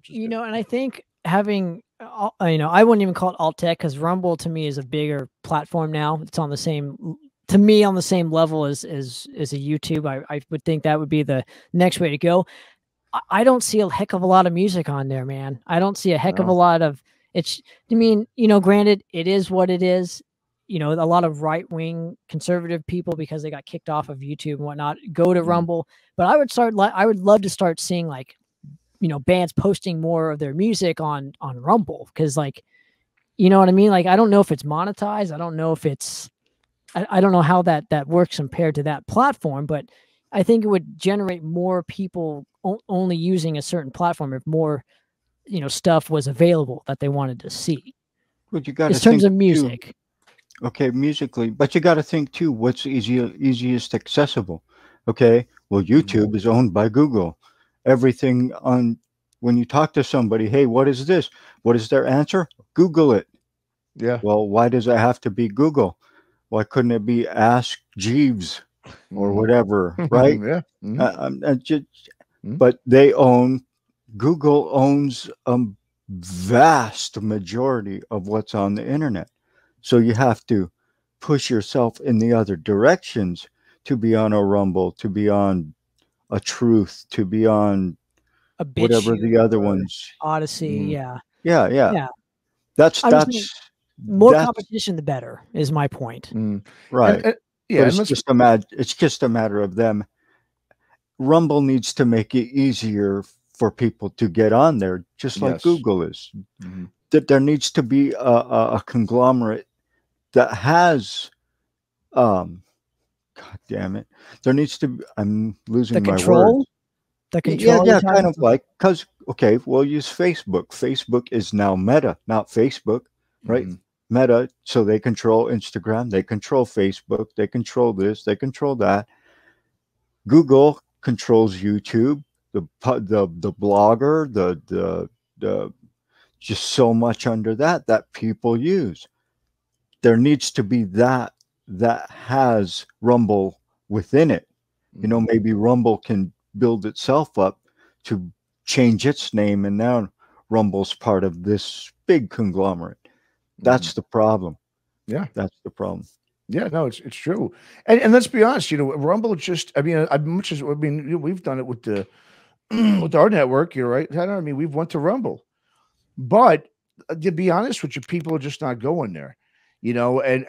You know, and I think having, you know, I wouldn't even call it alt tech because Rumble to me is a bigger platform now. It's on the same, to me, on the same level as a YouTube. I would think that would be the next way to go. I don't see a heck of a lot of music on there, man. I don't see a heck of a No. lot of it's. I mean, you know, granted, it is what it is. You know, a lot of right wing conservative people because they got kicked off of YouTube and whatnot go to Rumble. But I would start. I would love to start seeing like, you know, bands posting more of their music on Rumble because like, you know what I mean. Like, I don't know if it's monetized. I don't know if it's. I don't know how that works compared to that platform, but I think it would generate more people only using a certain platform if more, you know, stuff was available that they wanted to see. But you got In to terms think of too. music, Okay, musically, but you got to think too. What's easiest accessible? Okay, well, YouTube is owned by Google. Everything on when you talk to somebody, hey, what is this? What is their answer? Google it. Yeah. Well, why does it have to be Google? Why couldn't it be Ask Jeeves or whatever, right? Yeah. But they own Google owns a vast majority of what's on the internet. So you have to push yourself in the other directions to be on a Rumble, to be on a Truth, to be on a whatever BitChute the other or ones. Odyssey, yeah, Yeah, yeah. yeah. That's I'm just saying, that's more that's competition, the better, is my point. right. Yeah, But and let's it's just a matter of them. Rumble needs to make it easier for people to get on there, just like yes. Google is. That there needs to be a conglomerate that has God damn it. There needs to be, I'm The losing my words. control, the Yeah, control you're yeah, kind talking of about? like, because, okay, we'll use Facebook. Facebook is now Meta, not Facebook, right? Meta, so they control Instagram, they control Facebook, they control this, they control that. Google controls YouTube, the blogger, the just so much under that people use. There needs to be that has Rumble within it. You know, maybe Rumble can build itself up to change its name, and now Rumble's part of this big conglomerate. That's the problem. Yeah, that's the problem. Yeah, no, it's true, and let's be honest. You know, Rumble just. I mean, much as I mean, we've done it with the with our network. You're right. I mean, we've went to Rumble, but to be honest with you, people are just not going there. You know, and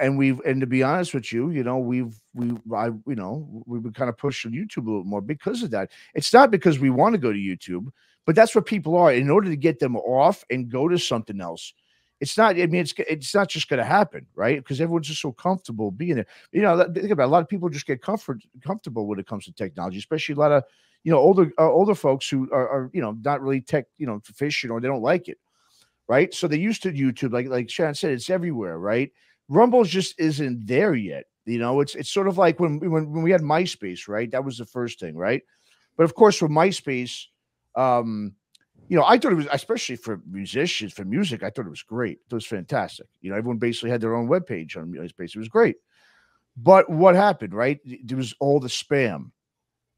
to be honest with you, you know, we've been kind of pushing YouTube a little more because of that. It's not because we want to go to YouTube, but that's what people are. In order to get them off and go to something else, it's not. I mean, it's not just going to happen, right? Because everyone's just so comfortable being there. You know, think about it, a lot of people just get comfortable when it comes to technology, especially a lot of older folks who are not really tech proficient, or they don't like it. Right. So they used to YouTube, like Sharon said, it's everywhere, right? Rumble just isn't there yet. You know, it's sort of like when we had MySpace, right? That was the first thing, right? But of course, with MySpace, I thought it was, especially for musicians, for music, I thought it was great. It was fantastic. You know, everyone basically had their own webpage on MySpace. It was great. But what happened, right? There was all the spam,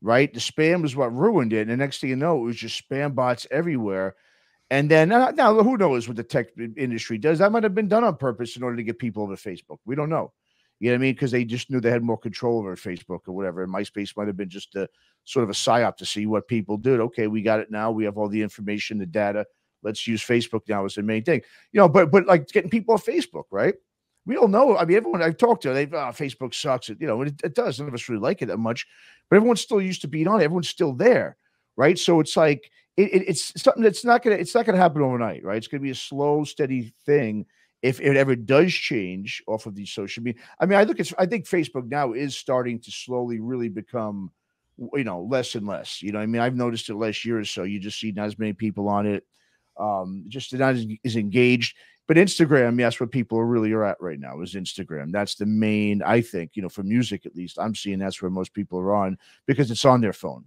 right? The spam was what ruined it. And the next thing you know, it was just spam bots everywhere. And then now, who knows what the tech industry does? That might have been done on purpose in order to get people over Facebook. We don't know. You know what I mean? Because they just knew they had more control over Facebook or whatever. And MySpace might have been just a sort of a psyop to see what people did. Okay, we got it now. We have all the information, the data. Let's use Facebook now as the main thing. You know, but like getting people off Facebook, right? We all know. I mean, everyone I've talked to, Facebook sucks. It does. None of us really like it that much. But everyone's still used to being on it. Everyone's still there, right? So it's like, it's something that's not gonna happen overnight, right? It's gonna be a slow, steady thing. If it ever does change off of these social media, I mean, I think Facebook now is starting to slowly really become, less and less. You know, I mean, I've noticed it last year or so. You just see not as many people on it, just not as engaged. But Instagram, yes, what people are at right now is Instagram. That's the main, I think, for music at least. I'm seeing that's where most people are on because it's on their phone.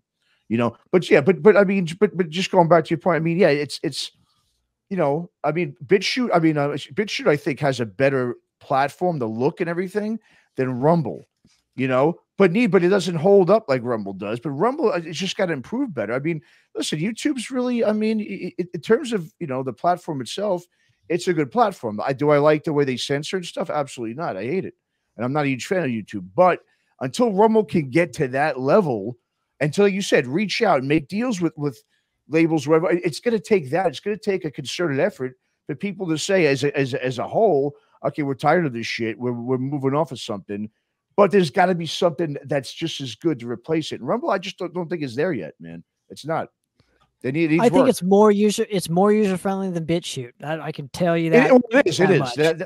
But I mean, but just going back to your point, I mean, yeah, it's I mean, BitChute, I think has a better platform, the look and everything than Rumble, but it doesn't hold up like Rumble does. But Rumble, it's just got to improve better. I mean, listen, YouTube's really, I mean, in terms of, you know, the platform itself, it's a good platform. Do I like the way they censor and stuff? Absolutely not. I hate it, and I'm not a huge fan of YouTube. But until Rumble can get to that level, until you said reach out and make deals with labels, whatever, it's going to take that. It's going to take a concerted effort for people to say, as a whole, okay, we're tired of this shit. We're moving off of something. But there's got to be something that's just as good to replace it. And Rumble, I just don't think is there yet, man. It's not. They need. I think it's more user friendly than BitChute. I can tell you that. It is.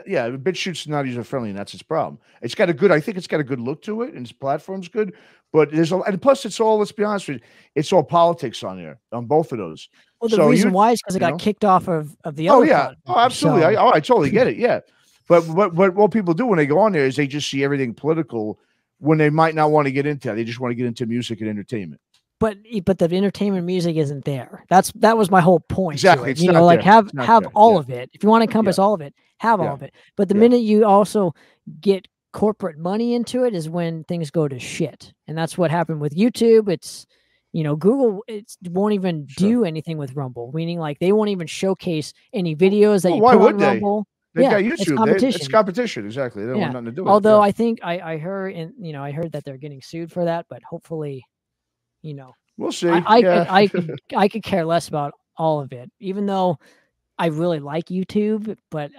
Yeah, BitChute's not user friendly, and that's its problem. It's got a good. I think it's got a good look to it, and its platform's good. But and plus, it's all. Let's be honest with you, it's all politics on there on both of those. Well, the reason why is because it got kicked off of the other. Oh yeah. Oh, absolutely. So. I totally get it. Yeah. But what people do when they go on there is they just see everything political when they might not want to get into that. They just want to get into music and entertainment. But the entertainment music isn't there. That was my whole point. Exactly. You know, like have all of it. If you want to encompass all of it, have all of it. But the minute you also get corporate money into it is when things go to shit. And that's what happened with YouTube. It's, you know, Google won't even do anything with Rumble, meaning like they won't even showcase any videos that you put on Rumble. They got YouTube. It's competition. It's competition. Exactly. They don't want nothing to do with it. Although I think I heard, I heard that they're getting sued for that, but hopefully, you know, we'll see. I could care less about all of it, even though I really like YouTube, but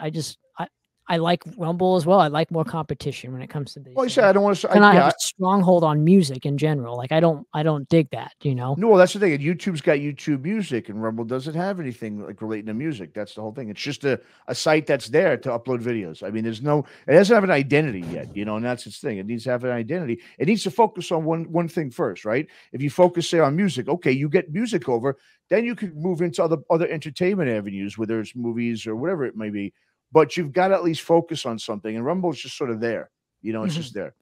I like Rumble as well. I like more competition when it comes to these. Well, you said I don't want to. And I have a stronghold on music in general. Like I don't dig that. You know. No, that's the thing. And YouTube's got YouTube Music, and Rumble doesn't have anything like relating to music. That's the whole thing. It's just a site that's there to upload videos. I mean, it doesn't have an identity yet. You know, and that's its thing. It needs to have an identity. It needs to focus on one thing first, right? If you focus, say, on music, okay, you get music over, then you can move into other entertainment avenues, whether it's movies or whatever it may be. But you've got to at least focus on something, and Rumble is just sort of there. You know, it's just there.